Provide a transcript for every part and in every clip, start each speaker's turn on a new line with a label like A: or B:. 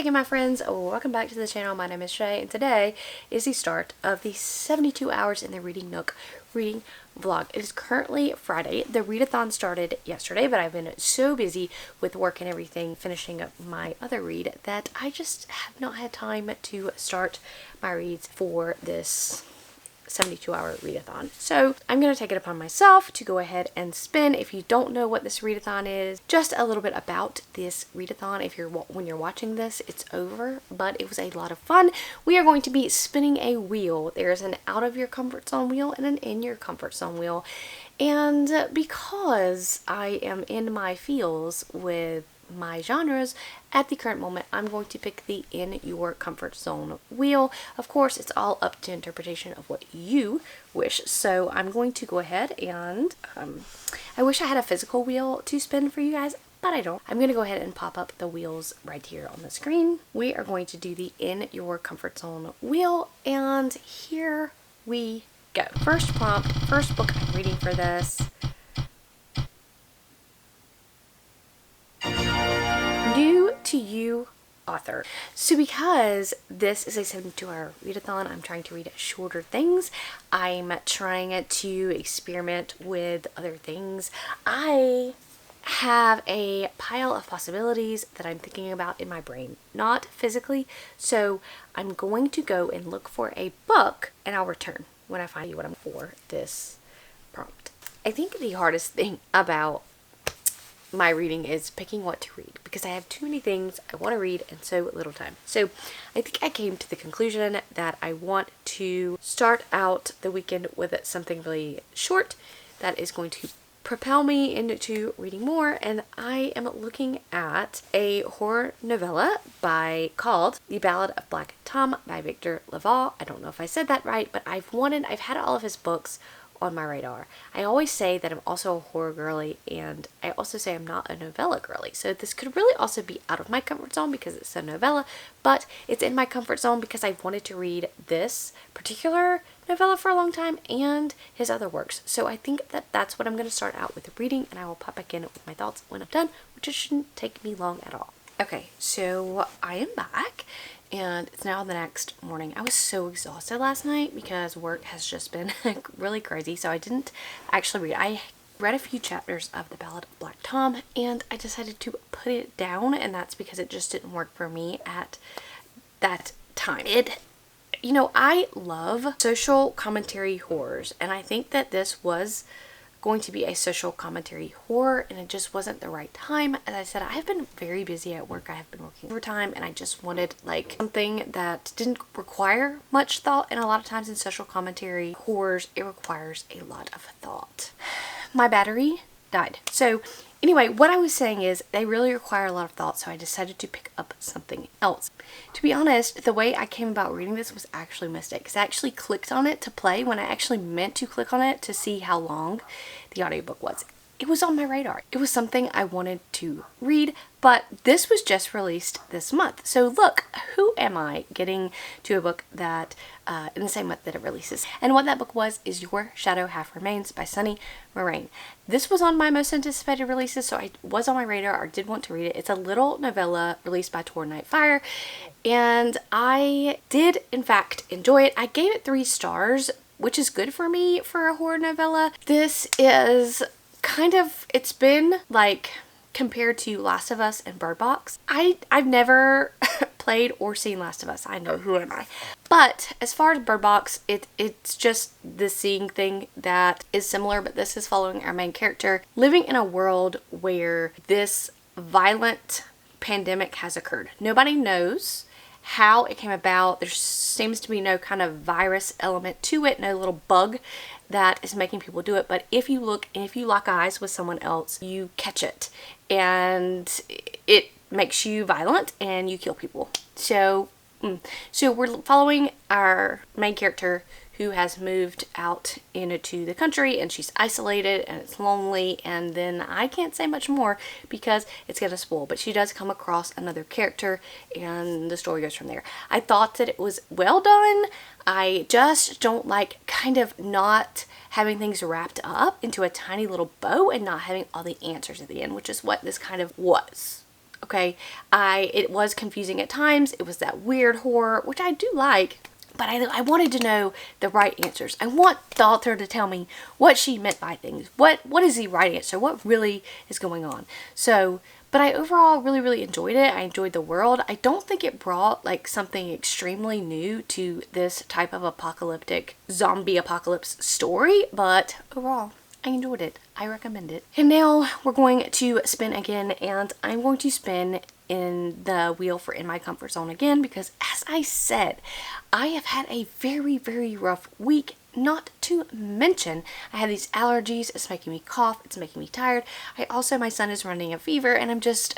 A: again, my friends. Welcome back to the channel. My name is Shay, and today is the start of the 72 hours in the Reading Nook reading vlog. It is currently Friday. The readathon started yesterday, but I've been so busy with work and everything, finishing up my other read, that I just have not had time to start my reads for this 72-hour readathon. So I'm going to take it upon myself to go ahead and spin. If you don't know what this readathon is, just a little bit about this readathon. When you're watching this, it's over, but it was a lot of fun. We are going to be spinning a wheel. There's an out of your comfort zone wheel and an in your comfort zone wheel. And because I am in my feels with my genres at the current moment, I'm going to pick the in your comfort zone wheel. Of course, it's all up to interpretation of what you wish. So I'm going to go ahead and I wish I had a physical wheel to spin for you guys, but I don't. I'm going to go ahead and pop up the wheels right here on the screen. We are going to do the in your comfort zone wheel, and here we go. First prompt, first book I'm reading for this. New to you author. So because this is a 72-hour readathon, I'm trying to read shorter things. I'm trying to experiment with other things. I have a pile of possibilities that I'm thinking about in my brain, not physically. So I'm going to go and look for a book, and I'll return when I find what I'm for this prompt. I think the hardest thing about my reading is picking what to read, because I have too many things I want to read and so little time. So I think I came to the conclusion that I want to start out the weekend with something really short that is going to propel me into reading more, and I am looking at a horror novella called The Ballad of Black Tom by Victor Laval. I don't know if I said that right, but I've had all of his books on my radar. I always say that I'm also a horror girly, and I also say I'm not a novella girly. So this could really also be out of my comfort zone because it's a novella, but it's in my comfort zone because I wanted to read this particular novella for a long time and his other works. So I think that that's what I'm going to start out with reading, and I will pop back in with my thoughts when I'm done, which shouldn't take me long at all. Okay, so I am back, and it's now the next morning. I was so exhausted last night because work has just been really crazy, so I didn't actually read. I read a few chapters of The Ballad of Black Tom, and I decided to put it down, and that's because it just didn't work for me at that time. I love social commentary horrors, and I think that this was going to be a social commentary horror, and it just wasn't the right time. As I said, I have been very busy at work. I have been working overtime, and I just wanted something that didn't require much thought, and a lot of times in social commentary horrors it requires a lot of thought. My battery died. So anyway, what I was saying is they really require a lot of thought, so I decided to pick up something else. To be honest, the way I came about reading this was actually a mistake, because I actually clicked on it to play when I actually meant to click on it to see how long the audiobook was. It was on my radar. It was something I wanted to read, but this was just released this month. So look, who am I getting to a book that in the same month that it releases? And what that book was is Your Shadow Half Remains by Sunny Moraine. This was on my most anticipated releases, so I was on my radar. I did want to read it. It's a little novella released by Tor Nightfire, and I did in fact enjoy it. I gave it 3 stars, which is good for me for a horror novella. This is it's been like compared to Last of Us and Bird Box. I've never played or seen Last of Us. I know, who am I? But as far as Bird Box, it's just the seeing thing that is similar, but this is following our main character living in a world where this violent pandemic has occurred. Nobody knows how it came about. There seems to be no kind of virus element to it, no little bug that is making people do it, but if you lock eyes with someone else, you catch it, and it makes you violent and you kill people. So we're following our main character who has moved out into the country, and she's isolated and it's lonely, and then I can't say much more because it's gonna spoil, but she does come across another character and the story goes from there. I thought that it was well done. I just don't like kind of not having things wrapped up into a tiny little bow and not having all the answers at the end, which is what this kind of was. Okay, it was confusing at times. It was that weird horror, which I do like, but I wanted to know the right answers. I want the author to tell me what she meant by things. What is the right answer? What really is going on? So, but I overall really enjoyed it. I enjoyed the world. I don't think it brought like something extremely new to this type of apocalyptic zombie apocalypse story, but overall I enjoyed it. I recommend it. And now we're going to spin again, and I'm going to spin in the wheel for In My Comfort Zone again, because as I said, I have had a very rough week. Not to mention, I have these allergies. It's making me cough. It's making me tired. My son is running a fever, and I'm just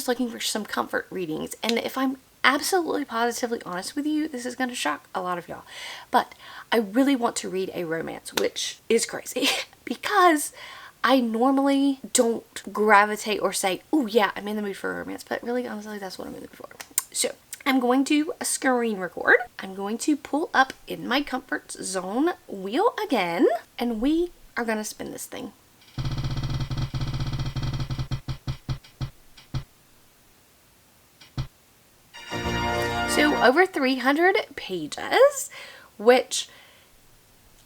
A: looking for some comfort readings. And if I'm absolutely positively honest with you, this is going to shock a lot of y'all, but I really want to read a romance, which is crazy because I normally don't gravitate or say, oh yeah, I'm in the mood for a romance, but really honestly, that's what I'm in the mood for. So I'm going to screen record. I'm going to pull up In My Comfort Zone wheel again, and we are going to spin this thing. So over 300 pages, which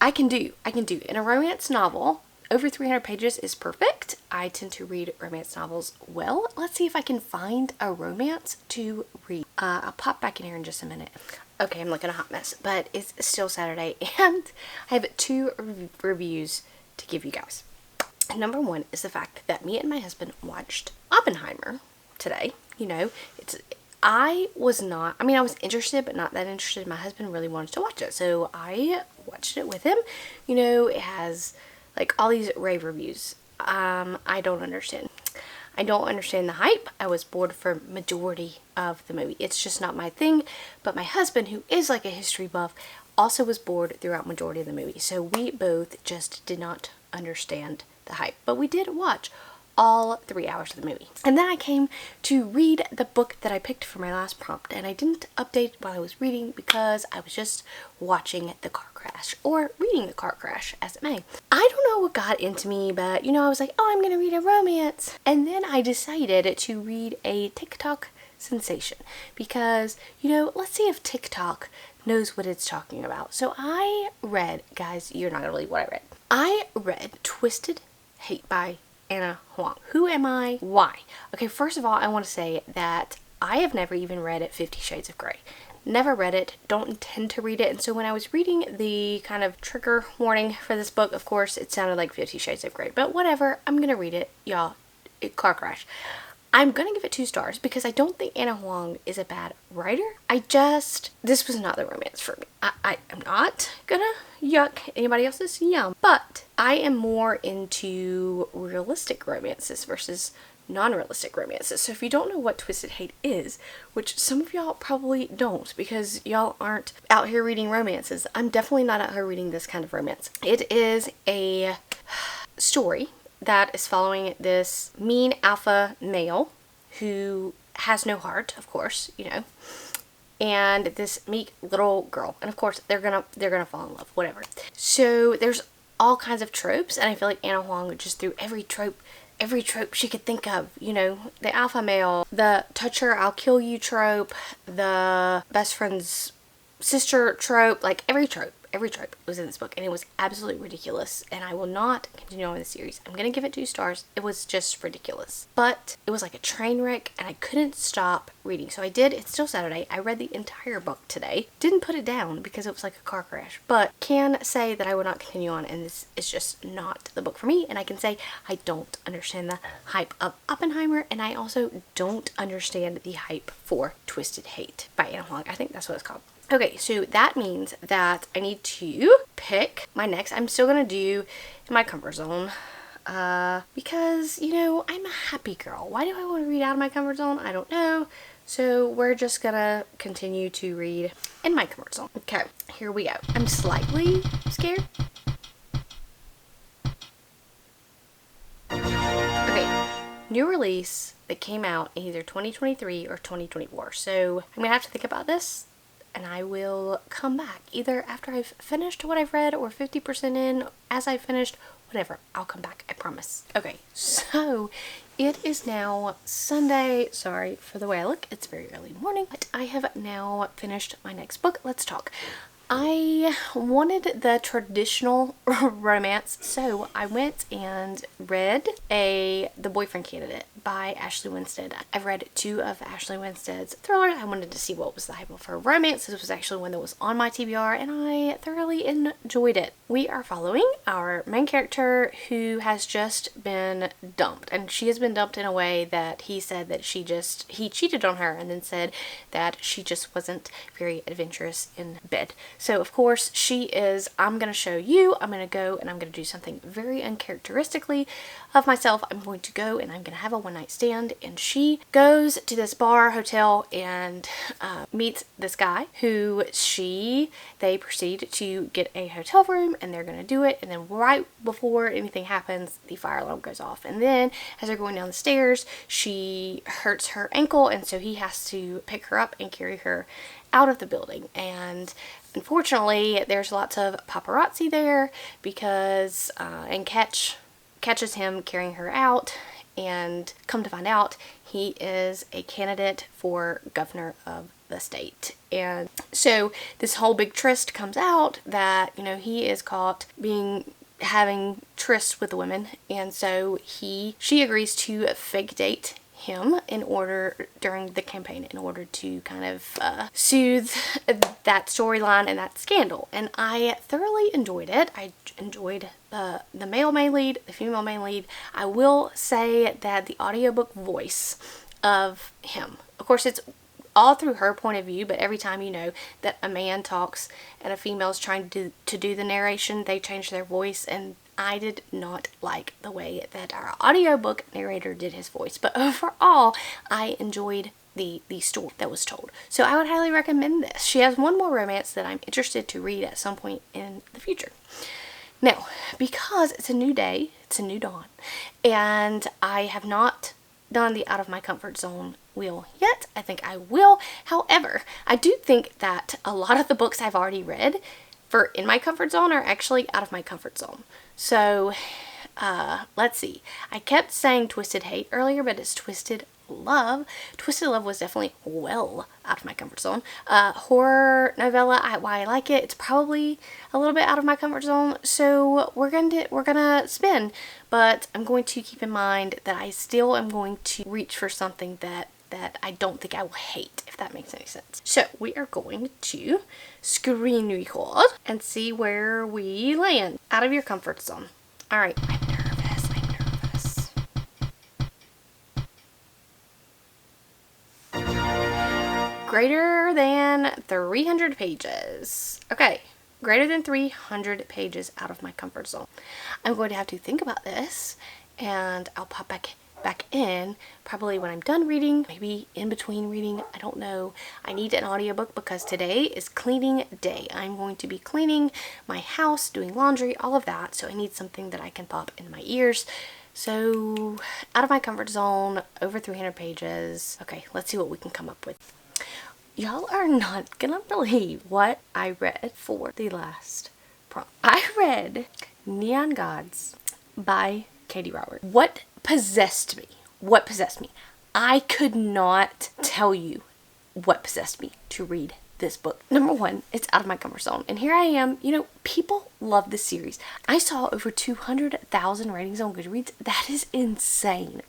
A: I can do. In a romance novel, over 300 pages is perfect. I tend to read romance novels well. Let's see if I can find a romance to read. I'll pop back in here in just a minute. Okay, I'm looking a hot mess, but it's still Saturday, and I have 2 reviews to give you guys. Number 1 is the fact that me and my husband watched Oppenheimer today. You know, I was interested, but not that interested. My husband really wanted to watch it, so I watched it with him. You know, it has like all these rave reviews. I don't understand. I don't understand the hype. I was bored for majority of the movie. It's just not my thing. But my husband, who is like a history buff, also was bored throughout majority of the movie. So we both just did not understand the hype. But we did watch all 3 hours of the movie. And then I came to read the book that I picked for my last prompt, and I didn't update while I was reading because I was just watching the car crash, or reading the car crash, as it may. I don't know what got into me, but you know, I was like, oh, I'm gonna read a romance. And then I decided to read a TikTok sensation because, you know, let's see if TikTok knows what it's talking about. So I read, guys, you're not gonna believe what I read. I read Twisted Hate by Anna Huang. Who am I? Why? Okay, first of all, I want to say that I have never even read 50 Shades of Grey. Never read it, don't intend to read it, and so when I was reading the kind of trigger warning for this book, of course, it sounded like 50 Shades of Grey, but whatever, I'm gonna read it, y'all. Car crash. I'm gonna give it 2 stars because I don't think Anna Huang is a bad writer. This was not the romance for me. I am not gonna yuck anybody else's yum, but I am more into realistic romances versus non-realistic romances. So if you don't know what Twisted Hate is, which some of y'all probably don't because y'all aren't out here reading romances, I'm definitely not out here reading this kind of romance. It is a story that is following this mean alpha male who has no heart, of course, you know, and this meek little girl, and of course they're gonna fall in love, whatever. So there's all kinds of tropes, and I feel like Anna Huang just threw every trope she could think of, you know, the alpha male, the touch her, I'll kill you trope, the best friend's sister trope, like every trope was in this book, and it was absolutely ridiculous, and I will not continue on with the series. I'm gonna give it 2 stars. It was just ridiculous, but it was like a train wreck, and I couldn't stop reading. So I did. It's still Saturday. I read the entire book today. Didn't put it down because it was like a car crash, but can say that I would not continue on, and this is just not the book for me. And I can say I don't understand the hype of Oppenheimer, and I also don't understand the hype for Twisted Hate by Anna Huang. I think that's what it's called. Okay, so that means that I need to pick my next. I'm still gonna do In My Comfort Zone because, you know, I'm a happy girl. Why do I want to read out of my comfort zone? I don't know. So we're just gonna continue to read In My Comfort Zone. Okay, here we go. I'm slightly scared. Okay, new release that came out in either 2023 or 2024. So I'm gonna have to think about this, and I will come back either after I've finished what I've read, or 50% in as I finished, whatever. I'll come back, I promise. Okay, so it is now Sunday. Sorry for the way I look. It's very early morning, but I have now finished my next book. Let's talk. I wanted the traditional romance, so I went and read The Boyfriend Candidate by Ashley Winstead. I've read 2 of Ashley Winstead's thrillers. I wanted to see what was the hype of her romance. This was actually one that was on my TBR, and I thoroughly enjoyed it. We are following our main character who has just been dumped, and she has been dumped in a way that he said that he cheated on her and then said that she just wasn't very adventurous in bed. So of course she is, I'm going to show you, I'm going to go and I'm going to do something very uncharacteristically of myself. I'm going to go and I'm going to have a one-night stand, and she goes to this bar hotel and meets this guy who they proceed to get a hotel room, and they're going to do it, and then right before anything happens, the fire alarm goes off, and then as they're going down the stairs, she hurts her ankle, and so he has to pick her up and carry her out of the building. And unfortunately there's lots of paparazzi there because and catches him carrying her out, and come to find out he is a candidate for governor of the state. And so this whole big tryst comes out that, you know, he is caught having trysts with the women, and so she agrees to fake date him during the campaign in order to kind of soothe that storyline and that scandal. And I thoroughly enjoyed it. I enjoyed the male main lead, the female main lead. I will say that the audiobook voice of him, of course it's all through her point of view, but every time, you know, that a man talks and a female is trying to do the narration, they change their voice, and I did not like the way that our audiobook narrator did his voice. But overall, I enjoyed the story that was told. So I would highly recommend this. She has one more romance that I'm interested to read at some point in the future. Now, because it's a new day, it's a new dawn, and I have not done the out of my comfort zone wheel yet. I think I will. However, I do think that a lot of the books I've already read for in my comfort zone are actually out of my comfort zone. So let's see. I kept saying Twisted Hate earlier, but it's Twisted Love. Twisted Love was definitely well out of my comfort zone. Horror novella, why I like it, it's probably a little bit out of my comfort zone. So we're gonna spin, but I'm going to keep in mind that I still am going to reach for something that I don't think I will hate, if that makes any sense. So we are going to screen record and see where we land. Out of your comfort zone. Alright, I'm nervous. Greater than 300 pages. Okay, greater than 300 pages out of my comfort zone. I'm going to have to think about this, and I'll pop back in probably when I'm done reading, maybe in between reading, I don't know. I need an audiobook because today is cleaning day. I'm going to be cleaning my house, doing laundry, all of that, so I need something that I can pop in my ears. So out of my comfort zone, over 300 pages. Okay, let's see what we can come up with. Y'all are not gonna believe what I read for the last prompt. I read Neon Gods by Katie Robert. What possessed me? I could not tell you what possessed me to read this book. Number one, it's out of my comfort zone. And here I am, you know, people love this series. I saw over 200,000 ratings on Goodreads. That is insane.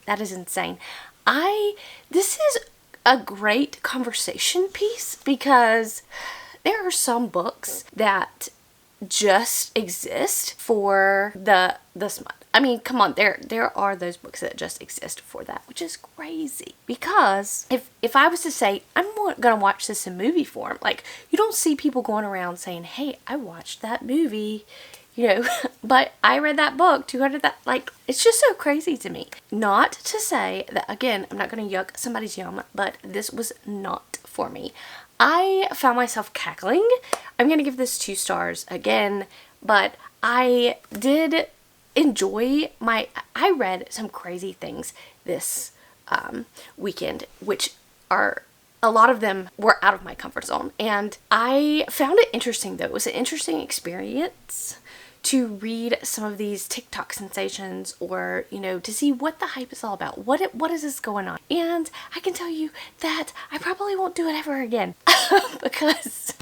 A: This is a great conversation piece because there are some books that just exist for the smut. I mean, come on, there are those books that just exist for that, which is crazy. Because if I was to say, I'm gonna watch this in movie form, like, you don't see people going around saying, hey, I watched that movie, you know, but I read that book, 200, that, like, it's just so crazy to me. Not to say that, again, I'm not gonna yuck somebody's yum, but this was not for me. I found myself cackling. I'm gonna give this 2 stars again, but I did enjoy I read some crazy things this weekend, which are, a lot of them were out of my comfort zone, and I found it interesting though. It was an interesting experience to read some of these TikTok sensations, or, you know, to see what the hype is all about. What is this going on? And I can tell you that I probably won't do it ever again because,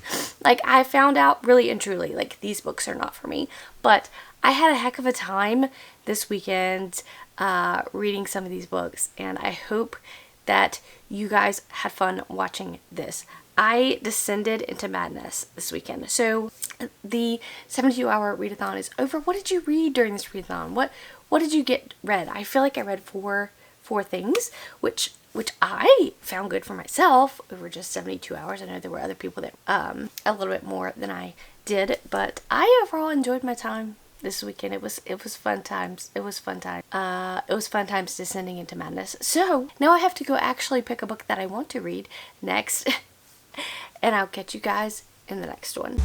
A: like, I found out really and truly, like, these books are not for me. But I had a heck of a time this weekend reading some of these books, and I hope that you guys had fun watching this. I descended into madness this weekend. So the 72-hour readathon is over. What did you read during this readathon? What did you get read? I feel like I read four things, which I found good for myself over just 72 hours. I know there were other people that a little bit more than I did, but I overall enjoyed my time this weekend. It was fun times. It was fun times descending into madness. So now I have to go actually pick a book that I want to read next. And I'll catch you guys in the next one.